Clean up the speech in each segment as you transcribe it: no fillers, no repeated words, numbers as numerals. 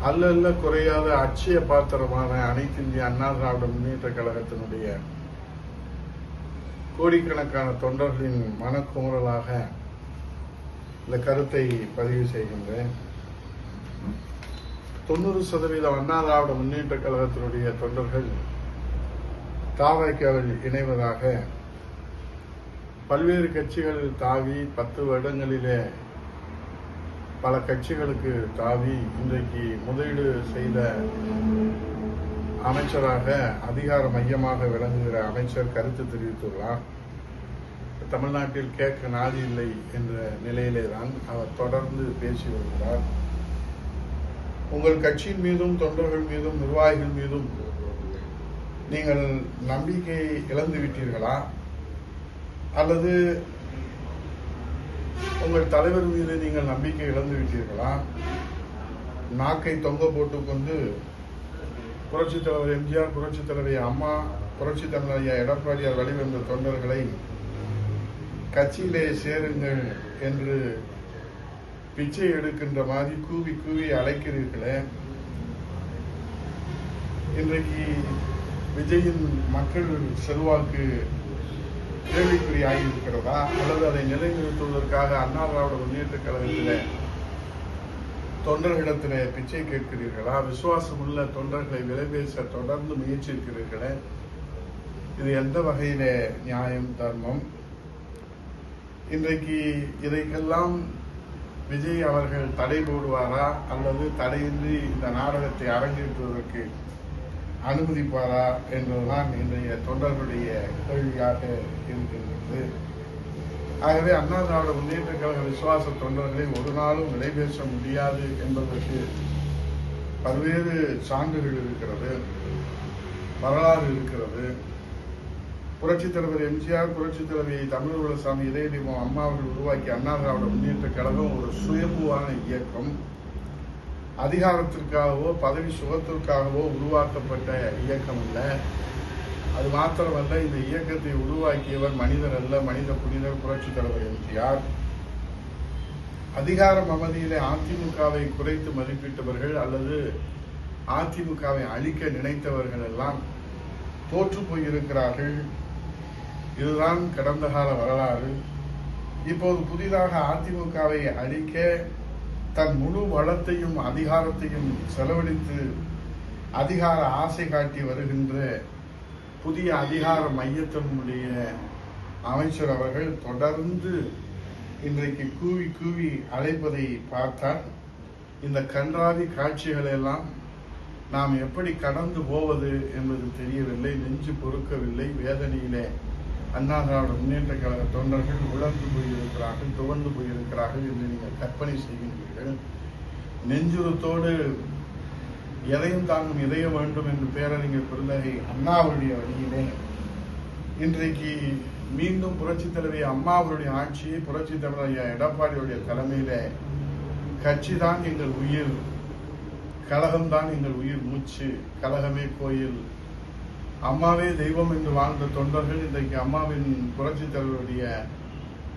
அல்ல குறையாத அட்சய பாத்திரமான அனைத்து இந்திய அண்ணா திராவிட முன்னேற்ற கழகத்தினுடைய கோடிக்கணக்கான தொண்டர்களின் மனக்குமுறலாக இந்த கருத்தை பதிவு செய்கின்றேன். 90% அண்ணா திராவிட முன்னேற்ற கழகத்தினுடைய தொண்டர்கள் தாவேக்காவில் இணைவதாக பல்வேறு கட்சிகளில் தாவி 10 வருடங்களிலே பல கட்சிகளுக்கு தாவி இன்றைக்கு முதலீடு செய்த அமைச்சராக அதிகார மையமாக விளங்குகிற அமைச்சர் கருத்து தெரிவித்துள்ளார். தமிழ்நாட்டில் கேட்க நாதி இல்லை என்ற நிலையிலே தான் அவர் தொடர்ந்து பேசி வருகிறார். உங்கள் கட்சியின் மீதும் தொண்டர்கள் மீதும் நிர்வாகிகள் மீதும் நீங்கள் நம்பிக்கை இழந்து விட்டீர்களா, அல்லது உங்கள் தலைவர் மீது நீங்கள் நம்பிக்கை இழந்து விட்டீர்களா? நாக்கை தொங்க போட்டுக்கொண்டு புரட்சித் தலைவர் எம்ஜிஆர், புரட்சித் தலைவர் அம்மா, புரட்சித் தலைவர் எடப்பாடியார் வழிவந்த தொண்டர்களை கட்சியிலே சேருங்கள் என்று பிச்சை எடுக்கின்ற மாதிரி கூவி கூவி அழைக்கிறீர்களே. இன்றைக்கு விஜயின் மக்கள் செல்வாக்கு கேள்விக்குறியாகியிருக்கிறதா, அல்லது அதை நிலைநிறுத்துவதற்காக அண்ணா திராவிட முன்னேற்ற கழகத்தில் தொண்டர்களிடத்திலே பிச்சை கேட்கிறீர்களா? விசுவாசமுள்ள தொண்டர்களை விலை பேச தொடர்ந்து முயற்சிக்கிறீர்களே. இது எந்த வகையிலே நியாயம், தர்மம்? இன்றைக்கு இதைக்கெல்லாம் விஜய் அவர்கள் தடை போடுவாரா, அல்லது தடையின்றி இந்த நாடகத்தை அரங்கேற்றுவதற்கு அனுமதிப்பாரா என்பதுதான் இன்றைய தொண்டர்களுடைய கேள்வியாக இருக்கின்றது. ஆகவே அண்ணா திராவிட முன்னேற்ற கழக விசுவாச தொண்டர்களை ஒரு நாளும் விலை பேச முடியாது என்பதற்கு பல்வேறு சான்றுகள் இருக்கிறது, வரலாறு இருக்கிறது. புரட்சித் தலைவர் எம்ஜிஆர், புரட்சித் தலைவர் தமிழ்வளசாமி, இதயதீபம் அம்மா அவர்கள் உருவாக்கிய அண்ணா திராவிட முன்னேற்ற கழகம் ஒரு சுயம்புவான இயக்கம். அதிகாரத்திற்காகவோ பதவி சுகத்திற்காகவோ உருவாக்கப்பட்ட இயக்கம் அல்ல. அது மாத்திரமல்ல, இந்த இயக்கத்தை உருவாக்கியவர் மனிதர் அல்ல, மனித புனிதர் புரட்சித் தலைவர் எம்ஜிஆர். அதிகார மமதியிலே அதிமுகவை குறைத்து மதிப்பிட்டவர்கள் அல்லது அதிமுகவை அழிக்க நினைத்தவர்கள் எல்லாம் தோற்று போயிருக்கிறார்கள். இதுதான் கடந்த கால வரலாறு. இப்போது புதிதாக அதிமுகவை அழிக்க தன் முழு வளத்தையும் அதிகாரத்தையும் செலவழித்து அதிகார ஆசை காட்டி வருகின்ற புதிய அதிகார மையத்தினுடைய அமைச்சர் அவர்கள் தொடர்ந்து இன்றைக்கு கூவி கூவி அழைப்பதை பார்த்தால் இந்த கன்றாவி காட்சிகளை எல்லாம் நாம் எப்படி கடந்து போவது என்பது தெரியவில்லை. நெஞ்சு பொறுக்கவில்லை. வேதனையிலே அண்ணா திராவிட முன்னேற்ற கழக தொண்டர்கள் உழந்து போயிருக்கிறார்கள், துவண்டு போயிருக்கிறார்கள் என்று நீங்கள் கற்பனை செய்கின்றீர்கள். நெஞ்சுரத்தோடு எதையும் தாங்கும் இதயம் வேண்டும் என்று பேரறிஞர் பெருந்தகை அண்ணாவுடைய வழியிலே இன்றைக்கு மீண்டும் புரட்சித் தலைவி அம்மாவுடைய ஆட்சியை புரட்சித் தலைவர் எடப்பாடியுடைய தலைமையிலே கட்சி தான் எங்கள் உயிர், கழகம்தான் எங்கள் உயிர் மூச்சு, கழகமே கோயில், அம்மாவே தெய்வம் என்று வாழ்ந்த தொண்டர்கள் இன்றைக்கு அம்மாவின் புரட்சித் தலைவருடைய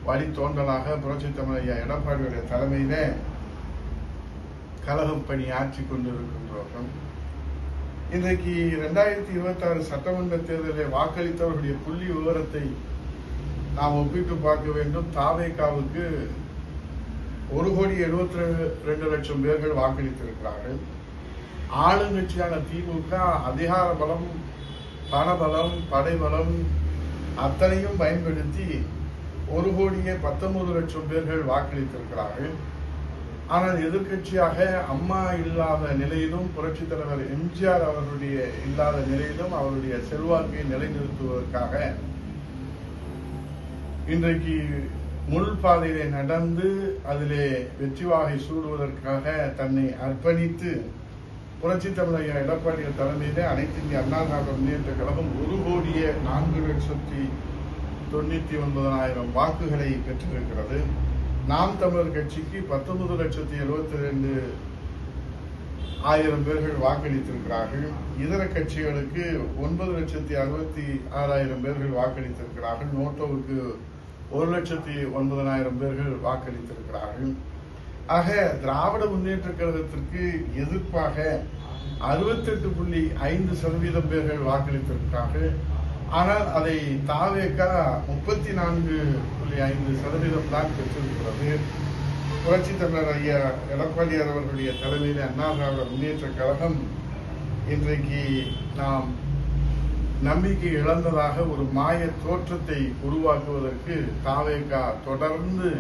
வழித்தோன்றலாக புரட்சித் தலைவர் எடப்பாடியுடைய தலைமையிலே கழகம் பணி ஆற்றி கொண்டிருக்கின்றோம். இன்றைக்கு 2026 சட்டமன்ற தேர்தலில் வாக்களித்தவர்களுடைய புள்ளி விவரத்தை நாம் ஒப்பிட்டு பார்க்க வேண்டும். தாவேகாவுக்கு 1,72,00,000 பேர்கள் வாக்களித்திருக்கிறார்கள். ஆளுங்கட்சியான திமுக அதிகார பலம், பணபலம், படைபலம் அத்தனையும் பயன்படுத்தி 1,19,00,000 பேர்கள் வாக்களித்திருக்கிறார்கள். ஆனால் எதிர்கட்சியாக அம்மா இல்லாத நிலையிலும் புரட்சித் தலைவர் எம்ஜிஆர் அவர்களுடைய இல்லாத நிலையிலும் அவருடைய செல்வாக்கை நிலைநிறுத்துவதற்காக இன்றைக்கு முள் பாதையிலே நடந்து அதிலே வெற்றி வாகை சூடுவதற்காக தன்னை அர்ப்பணித்து புரட்சித் தலைவர் எடப்பாடியார் தலைமையிலே அனைத்து இந்திய அண்ணா திராவிட முன்னேற்ற கழகம் 1,4,99,000 வாக்குகளை பெற்றிருக்கிறது. நாம் தமிழர் கட்சிக்கு 19,72,000 பேர்கள் வாக்களித்திருக்கிறார்கள். இதர கட்சிகளுக்கு 9,66,000 பேர்கள் வாக்களித்திருக்கிறார்கள். நோட்டோவுக்கு 1,09,000 பேர்கள் வாக்களித்திருக்கிறார்கள். ஆக திராவிட முன்னேற்ற கழகத்திற்கு எதிர்ப்பாக 68.5% பேர்கள் வாக்களித்திருக்கார்கள். ஆனால் அதை தாவேக 34.5% தான் பெற்றிருக்கிறது. புரட்சி தமிழர் ஐயா எடப்பாடியார் அவர்களுடைய தலைமையில் அண்ணா திராவிட முன்னேற்ற கழகம் இன்றைக்கு நாம் நம்பிக்கை இழந்ததாக ஒரு மாய தோற்றத்தை உருவாக்குவதற்கு தாவேக தொடர்ந்து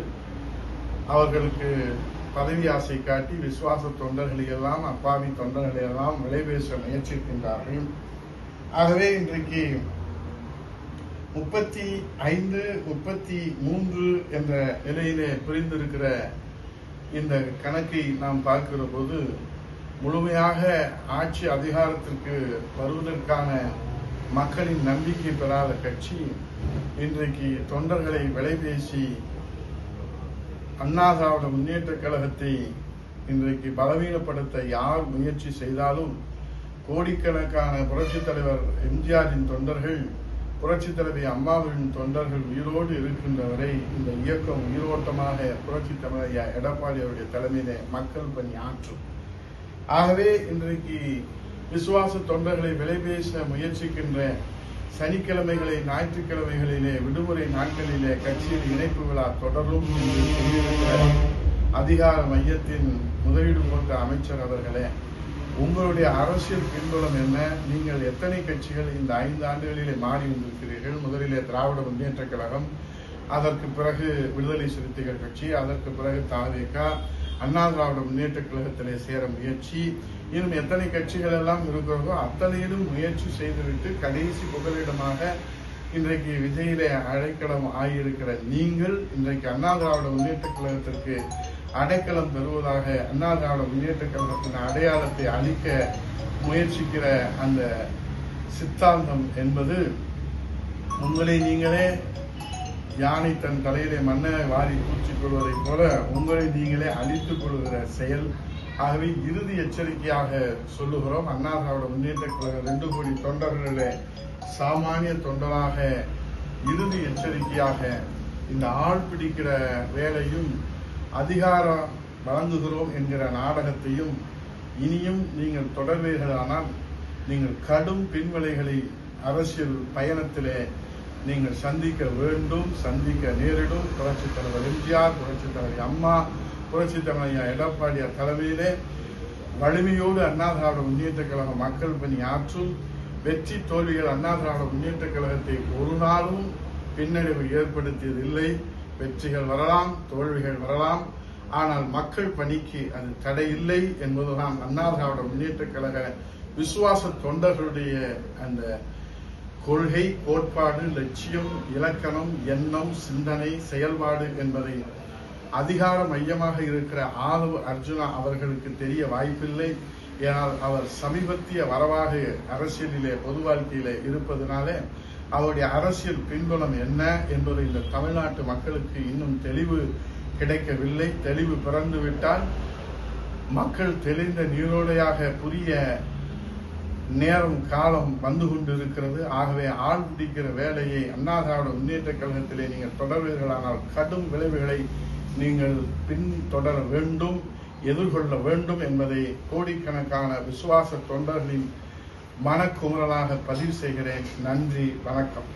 அவர்களுக்கு பதவி ஆசை காட்டி விசுவாச தொண்டர்களை எல்லாம் அப்பாவி தொண்டர்களை எல்லாம் விலைபேச முயற்சிக்கின்றார்கள். ஆகவே இன்றைக்கு 35, 33 என்ற நிலையிலே புரிந்திருக்கிற இந்த கணக்கை நாம் பார்க்கிற போது முழுமையாக ஆட்சி அதிகாரத்திற்கு வருவதற்கான மக்களின் நம்பிக்கை பெறாத கட்சி இன்றைக்கு தொண்டர்களை விலைபேசி அண்ணா திராவிட முன்னேற்ற கழகத்தை இன்றைக்கு பலவீனப்படுத்த யார் முயற்சி செய்தாலும் கோடிக்கணக்கான புரட்சித் தலைவர் எம்ஜிஆரின் தொண்டர்கள், புரட்சித் தலைவி அம்மாவின் தொண்டர்கள் உயிரோடு இருக்கின்றவரை இந்த இயக்கம் உயிரோட்டமாக புரட்சி தமிழர் எடப்பாடி அவருடைய தலைமையிலே மக்கள் பணி ஆற்றும். ஆகவே இன்றைக்கு விசுவாச தொண்டர்களை விலைபேச முயற்சிக்கின்ற சனிக்கிழமைகளை, ஞாயிற்றுக்கிழமைகளிலே, விடுமுறை நாட்களிலே கட்சியில் இணைப்பு விழா தொடரும் என்று சொல்லியிருக்கிற அதிகார மையத்தின் முதலீடு போன்ற அமைச்சர் அவர்களே, உங்களுடைய அரசியல் பின்புலம் என்ன? நீங்கள் எத்தனை கட்சிகள் இந்த 5 ஆண்டுகளிலே மாறி வந்திருக்கிறீர்கள்? முதலிலே திராவிட முன்னேற்ற கழகம், அதற்கு பிறகு விடுதலை சிறுத்தைகள் கட்சி, அதற்கு பிறகு தாவேக, அண்ணா திராவிட முன்னேற்ற கழகத்திலே சேர முயற்சி, இன்னும் எத்தனை கட்சிகள் எல்லாம் இருக்கிறதோ அத்தனையிலும் முயற்சி செய்துவிட்டு கடைசி புகலிடமாக இன்றைக்கு விஜயிலே அடைக்கலம் ஆகியிருக்கிற நீங்கள் இன்றைக்கு அண்ணா திராவிட முன்னேற்ற கழகத்திற்கு அடைக்கலம் பெறுவதாக அண்ணா திராவிட முன்னேற்ற கழகத்தின் அடையாளத்தை அளிக்க முயற்சிக்கிற அந்த சித்தாந்தம் என்பது உங்களை நீங்களே யானை தன் தலையிலே மண்ணை வாரி பூச்சிக் கொள்வதைப் போல உங்களை நீங்களே அழித்துக் கொள்கிற செயல். ஆகவே இறுதி எச்சரிக்கையாக சொல்லுகிறோம், அண்ணா திராவிட முன்னேற்ற கழகம் 2 கோடி தொண்டர்களிலே சாமானிய தொண்டராக இறுதி எச்சரிக்கையாக இந்த ஆள் பிடிக்கிற வேலையும் அதிகாரம் வழங்குகிறோம் என்கிற நாடகத்தையும் இனியும் நீங்கள் தொடர்வீர்களானால் நீங்கள் கடும் பின்விளைகளை அரசியல் பயணத்திலே நீங்கள் சந்திக்க வேண்டும், சந்திக்க நேரிடும். புரட்சித் தலைவர் எம்ஜிஆர், புரட்சித் தலைவர் அம்மா, புரட்சித் தலைவர் எடப்பாடியார் தலைமையிலே வலிமையோடு அண்ணா திராவிட முன்னேற்ற கழகம் மக்கள் பணி ஆற்றும். வெற்றி தோல்விகள் அண்ணா திராவிட முன்னேற்ற கழகத்தை ஒரு நாளும் பின்னடைவு ஏற்படுத்தியதில்லை. வெற்றிகள் வரலாம், தோல்விகள் வரலாம், ஆனால் மக்கள் பணிக்கு அது தடையில்லை என்பதுதான் அண்ணா திராவிட முன்னேற்ற கழக விசுவாச தொண்டர்களுடைய அந்த கொள்கை, கோட்பாடு, லட்சியம், இலக்கணம், எண்ணம், சிந்தனை, செயல்பாடு என்பதை அதிகார மையமாக இருக்கிற ஆதவ அர்ஜுனா அவர்களுக்கு தெரிய வாய்ப்பில்லை. ஏனால் அவர் சமீபத்திய வரவாக அரசியலிலே, பொது வாழ்க்கையிலே இருப்பதனாலே அவருடைய அரசியல் பின்புலம் என்ன என்பது இந்த தமிழ்நாட்டு மக்களுக்கு இன்னும் தெளிவு கிடைக்கவில்லை. தெளிவு பிறந்துவிட்டால் மக்கள் தெளிந்த நீரோடையாக புரிய நேரம் காலம் வந்து கொண்டிருக்கிறது. ஆகவே ஆள் பிடிக்கிற வேலையை அண்ணா திராவிட முன்னேற்ற கழகத்திலே நீங்கள் தொடர்வீர்களானால் கடும் விளைவுகளை நீங்கள் பின்தொடர வேண்டும், எதிர்கொள்ள வேண்டும் என்பதை கோடிக்கணக்கான விசுவாச தொண்டர்களின் மனக்குமுறலாக பதிவு செய்கிறேன். நன்றி, வணக்கம்.